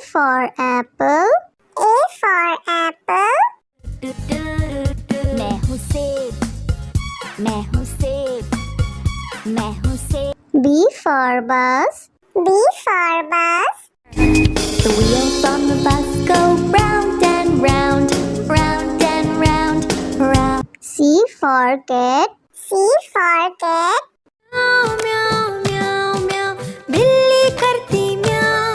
for apple. A for apple. मैं हूँ सेब, मैं हूँ सेब, मैं हूँ सेब। B for bus. B for bus. The wheels on the bus go round and round, round and round, round. C for cat. C for cat. म्याऊ म्याऊ म्याऊ म्याऊ, बिल्ली करती म्याऊ,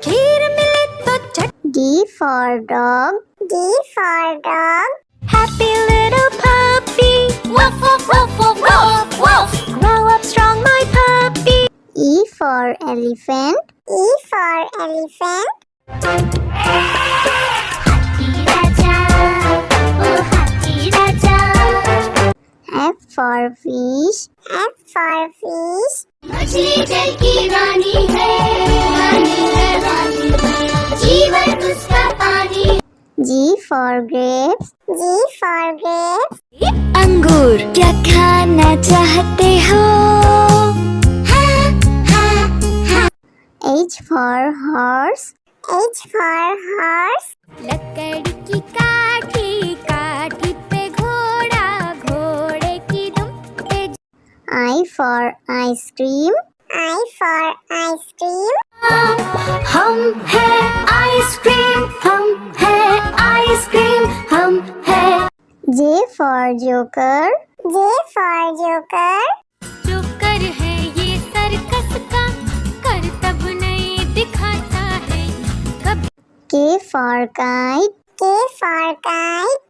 खीर मिले तो चट। D for dog. D for dog. Happy little puppy, woof woof woof woof woof woof. Grow up strong, my puppy. E for elephant. E for elephant. हाथी राजा, ओ हाथी राजा। F for fish. F for fish. मछली जल की रानी है, रानी है, रानी है, जीवन उसका पानी। G for grapes. G for grapes. अंगूर क्या खाना चाहते हो? H for horse. H for horse. लकड़ी की काठी, काठी पे घोड़ा, घोड़े की दुम पे। I for ice cream. I for ice cream. हम है आइसक्रीम, हम है आइसक्रीम, हम है। J for joker. J for joker. Joker है ये सर्कस का, करतब नहीं दिखाता है कब। K for kite. K for kite.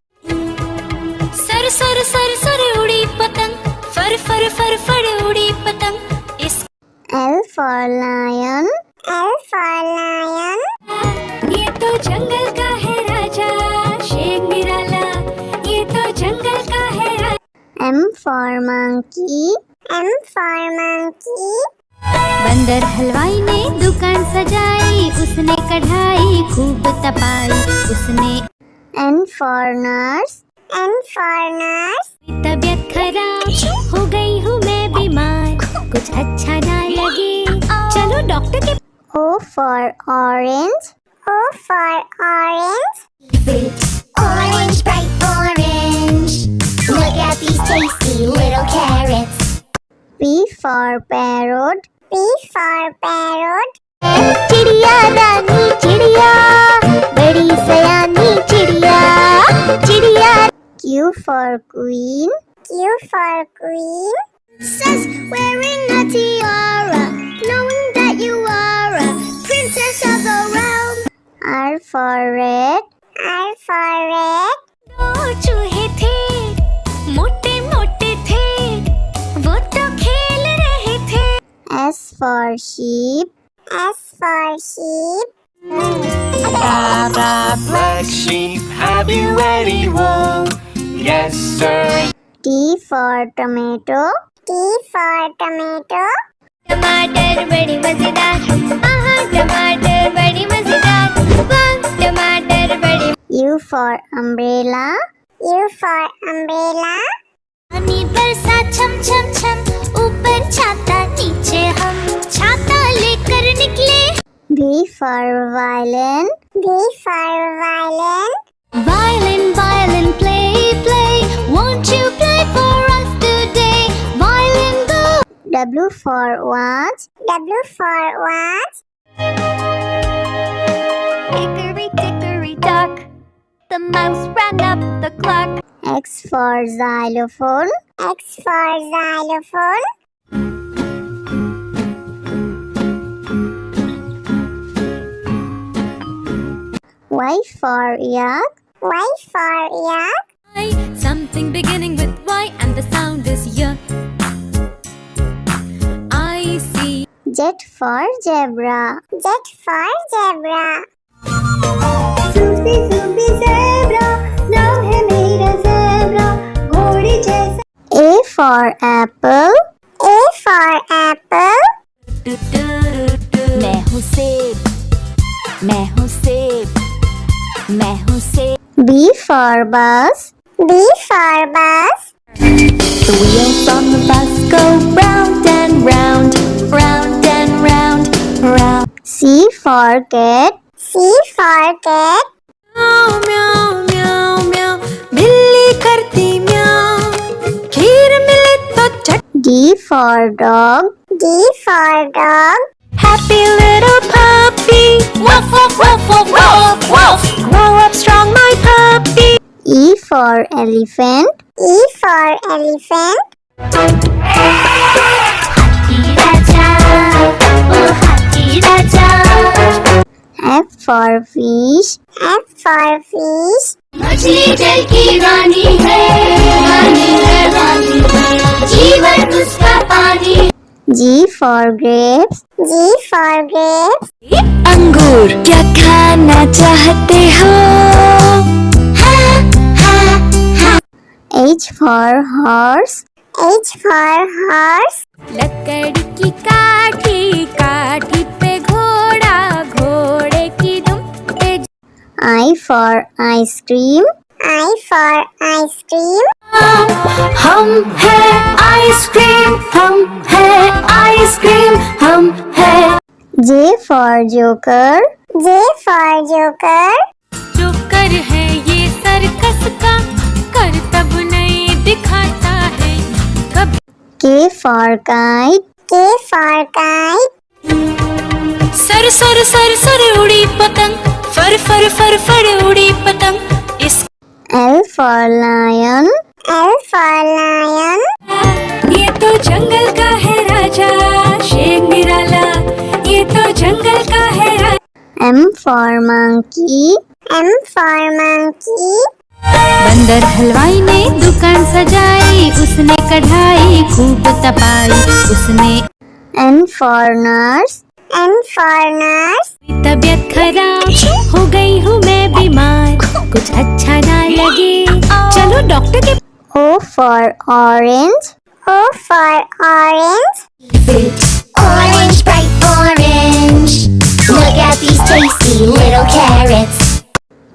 Sir sir sir sir उड़ी पतंग, फर फर फर फर उड़ी पतंग। इस L for lion. L for lion. ये तो जंगल का है राजा, शेर निराला, ये तो जंगल का है राजा। M for monkey. M for monkey. बंदर हलवाई ने दुकान सजाई, उसने कढ़ाई खूब तपाई, उसने। N for nurse. N for nurse. तबीयत खराब हो गई हूँ मैं बीमार, कुछ अच्छा ना लगे, चलो डॉक्टर के। O for orange. O for orange. Orange, bright orange, look at these tasty little carrots. P for parrot. P for parrot. चिड़िया रानी चिड़िया, बड़ी सयानी चिड़िया, चिड़िया। Q for queen. Q for queen. Says wearing a tiara, knowing that you are a princess of the realm. R for rat. R for rat. दो चूहे थे, मोटे मोटे थे, वो तो खेल रहे थे। S for sheep. S for sheep. Black sheep, have you any wool? Yes, sir. T for tomato. T for tomato. टमाटर बड़ी मजेदार, आहा टमाटर बड़ी मजेदार, वाह टमाटर बड़ी। U for umbrella. U for umbrella. पानी बरसा छम छम छम, ऊपर छाता नीचे हम, छाता लेकर निकले। V for violin. V for violin. Violin, violin, play, play, won't you play for us today? Violin, go. W for watch. W for watch. Hickory dickory dock, the mouse ran up the clock. X for xylophone. X for xylophone. Y for yak. Y for yak. Something beginning with Y and the sound is Y. I see. Z for zebra. Z for zebra. Sufi Sufi zebra, नाम है मेरा zebra, घोड़ी जैसा। A for apple. A for apple. मैं हूँ सेब, मैं हूँ सेब, मैं हूँ सेब। B for bus. B for bus. The wheels on the bus go round and round, round and round, round. C for cat. C for cat. म्याऊ म्याऊ म्याऊ म्याऊ बिल्ली करती म्याऊ खीर मिले तो चट D for dog. D for dog. Happy little puppy woof woof woof woof woof woof grow up strong my puppy E for elephant. E for elephant. F for fish. F for fish. मछली जल की रानी है रानी है रानी है जीवन उसका पानी G for grapes. G for grapes. अंगूर क्या खाना चाहते हो H for horse. H for horse. लकड़ी की काठी काठी पे घोड़ा घोड़े की दुम पे I for ice cream. I for ice cream. हम है आइसक्रीम हम है आइसक्रीम हम है J for joker. J for joker. जो कर है ये सर्कस का कर तब नहीं दिखाता है कभी K for kite. K for kite. Sir sir sir sir उड़ी पतंग फर फर फर फर उड़ी पतंग इस L for lion. L for lion. ये तो जंगल का है राजा शेर निराला ये तो जंगल का है राजा M for monkey. M for monkey. बंदर हलवाई ने दुकान सजाई उसने कढ़ाई खूब तपाई उसने N for nurse. N for nurse. तबीयत खराब हो गई हूँ मैं बीमार कुछ अच्छा ना लगे चलो डॉक्टर के O for orange. O for orange. Orange, bright orange. Look at these tasty little carrots.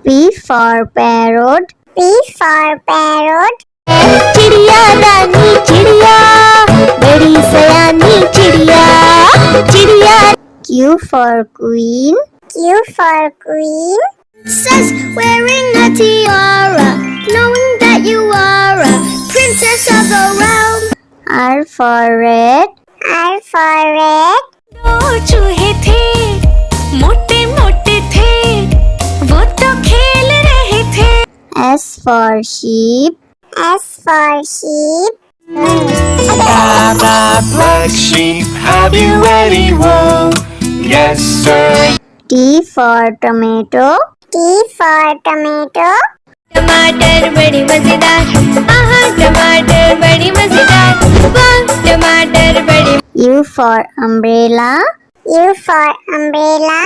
P for parrot. P for parrot. चिड़िया रानी चिड़िया बड़ी सयानी चिड़िया चिड़िया Q for queen. Q for queen. says wearing a tiara knowing that you are a princess of the realm. R for red. R for red. दो चूहे थे मोटे मोटे थे वो तो खेल रहे थे S for sheep. S for sheep. Black sheep, have you any wool? Yes, sir. T for tomato. T for tomato. टमाटर बड़ी मजेदार आहा टमाटर बड़ी मजेदार वाह टमाटर बड़ी U for umbrella. U for umbrella.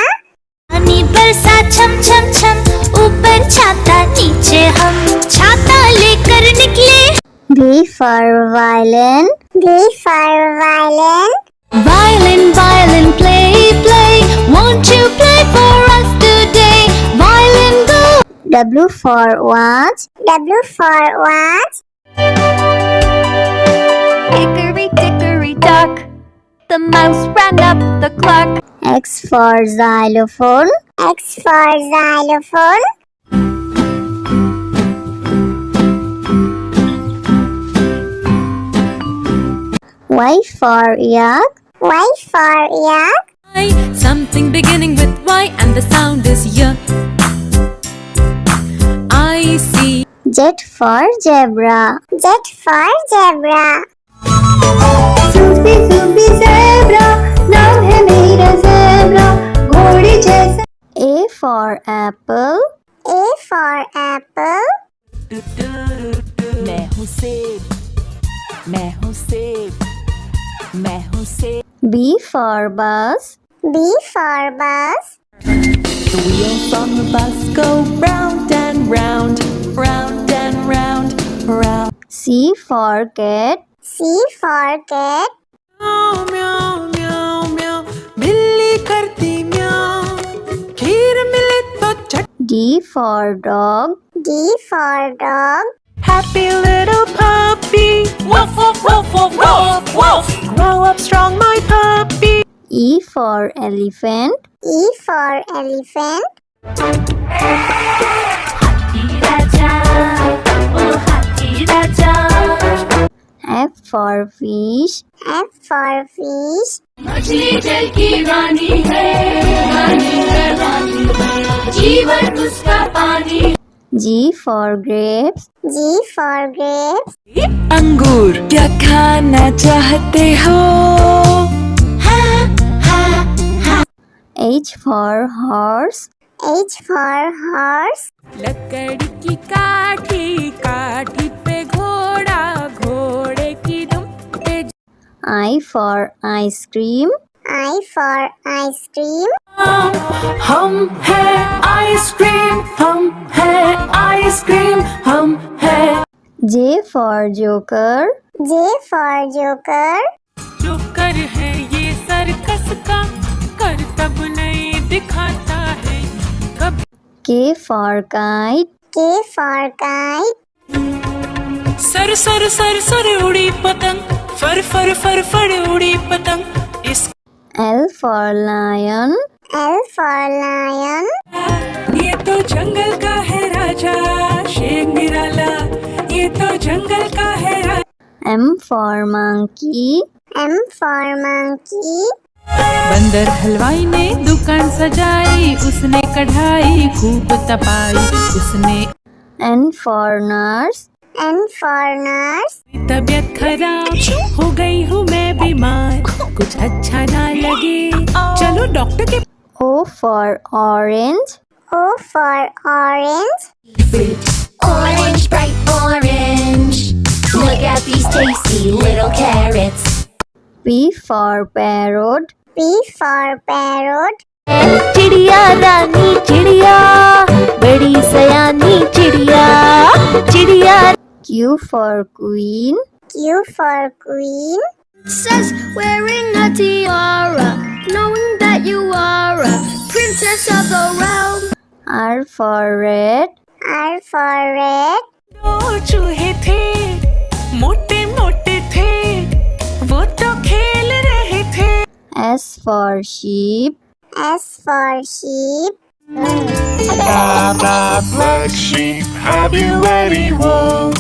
पानी बरसा छम छम छम ऊपर छाता नीचे हम छाता लेकर निकले. V for violin. V for violin. Violin violin play play won't you play for us today. Violin go. W for watch. W for watch. Hickory dickory dock the mouse ran up the clock. X for xylophone. X for xylophone. Y for yak. Y for yak. something beginning with Y and the sound is Y I see Z for zebra. Z for zebra. Sufi Sufi zebra, नाम है मेरा zebra, घोड़े जैसा. A for apple. A for apple. मैं हूँ सेब मैं हूँ सेब मैं हूँ सेब. B for bus. B for bus. The wheels on the bus go round and round round and round round. C for cat. C for cat. म्याऊ म्याऊ म्याऊ म्याऊ बिल्ली करती म्याऊ खीर मिले तो चट D for dog. D for dog. Happy little puppy woof woof woof woof woof woof grow up strong my puppy E for elephant. E for elephant. राजा ओ हाथी राजा F for fish. F for fish. मछली जल की रानी है रानी है रानी है जीवन उसका पानी G for grapes. G for grapes. अंगूर क्या खाना चाहते हो? H for horse. H for horse. लकड़ी की काठी काठी पे घोड़ा घोड़े की दुम पे I for ice cream. I for ice cream. हम है आइसक्रीम हम है आइसक्रीम हम है J for joker. J for joker. Joker है ये सर्कस का करतब नहीं दिखाता है कभी K for kite. K for kite. Sir sir sir sir उड़ी पतंग फर फर फर फर उड़ी पतंग इस L for lion. L for lion. ये तो जंगल का है राजा शेर निराला ये तो जंगल का है राजा M for monkey. M for monkey. बंदर हलवाई ने दुकान सजाई उसने कढ़ाई खूब तपाई उसने N for nurse. N for nurse. तबीयत खराब हो गई हूँ मैं बीमार कुछ अच्छा ना लगे चलो डॉक्टर के O for orange. O for orange. Orange, bright orange. Look at these tasty little carrots. P for parrot. P for parrot. चिड़िया रानी चिड़िया बड़ी सयानी चिड़िया चिड़िया Q for queen. Q for queen. Says wearing a tiara, knowing that you are a princess of the realm. R for red. R for red. दो चूहे थे मोटे मोटे थे वो तो खेल रहे थे S for sheep. S for sheep. Blah, blah, black sheep, have you any wool?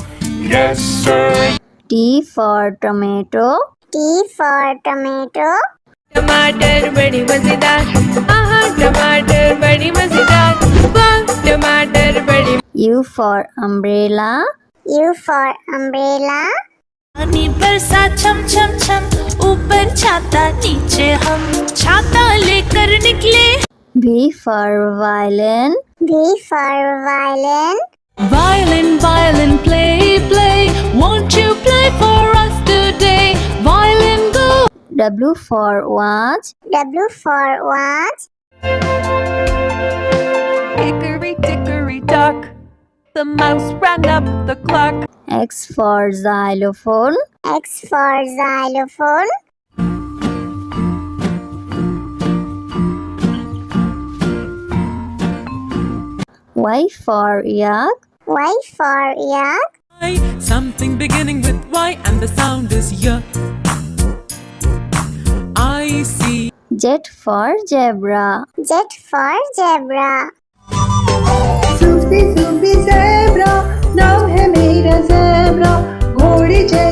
Yes, sir. T for tomato. T for tomato. टमाटर बड़ी मजेदार आहा टमाटर बड़ी मजेदार वाह टमाटर बड़ी U for umbrella. U for umbrella. पानी बरसा छम छम छम ऊपर छाता नीचे हम छाता लेकर निकले V for violin. V for violin. Violin, violin, play, play. Won't you play for us today? Violin, go. W for watch. W for watch. Hickory dickory dock. The mouse ran up the clock. X for xylophone. X for xylophone. Y for yak. Y for yak. Something beginning with Y and the sound is Y. I see. Z for zebra. Z for zebra. Sufi Sufi zebra नाम है मेरा zebra घोड़े जैसा